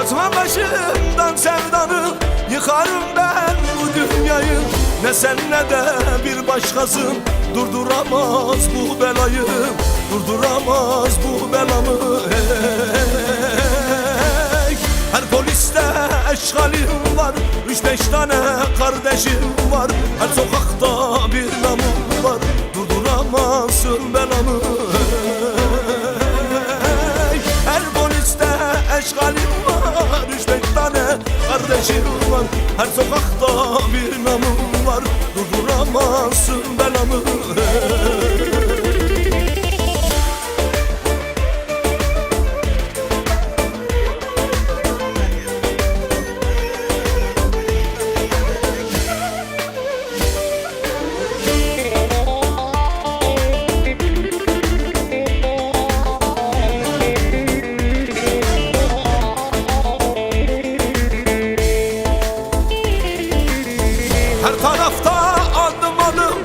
Atma başımdan sevdanı, yıkarım ben bu dünyayı. Ne sen ne de bir başkası durduramaz bu belayı, durduramaz bu belamı. Hey, her poliste eşkalim var, 3-5 tane kardeşim var. Her sokakta bir namım var, durduramazsın belamı. Hey, her poliste eşkalim var, 3-5 tane kardeşim var. Her sokakta bir namım var, durduramazsın belamı. Her tarafta adım adım,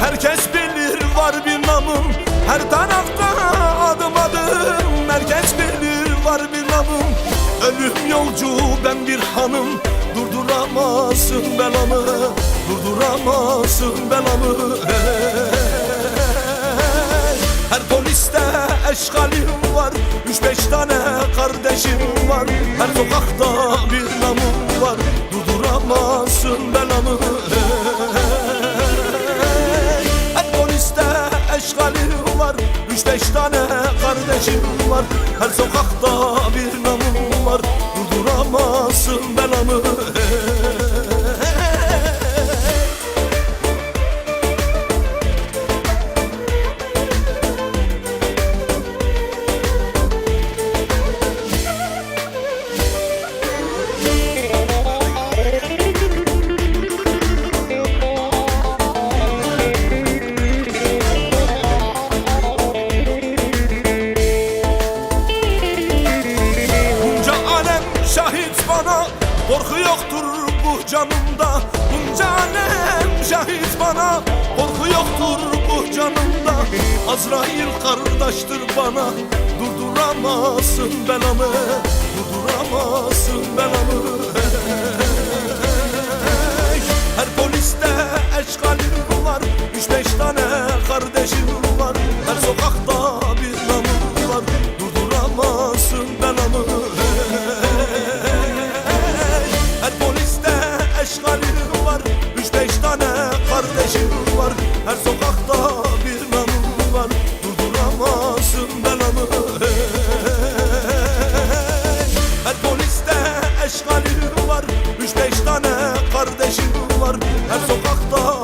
herkes bilir var bir namım. Her tarafta adım adım, herkes bilir var bir namım. Ölüm yolcu ben bir hanım, durduramazsın belamı, durduramazsın belamı. Her poliste eşkalim var, 3-5 tane kardeşim var. Her sokakta bir namım var, durduramazsın belamı. Her poliste eşkalim var, 3-5 tane kardeşim var. Her sokakta bir namım var, durduramazsın belamı. Şahit bana, korku yoktur bu canımda. Bunca alem şahit bana, korku yoktur bu canımda. Azrail kardeştir bana, durduramazsın belamı, durduramazsın belamı. Her poliste eşkalim var, 3-5 tane kardeşim var. Her sokakta bir namım var, durduramazsın belamı. Eşkalim var, 3-5 tane kardeşim var. Her sokakta bir namım var, durduramazsın belamı. Her poliste eşkalim var, 3-5 tane kardeşim var. Her sokakta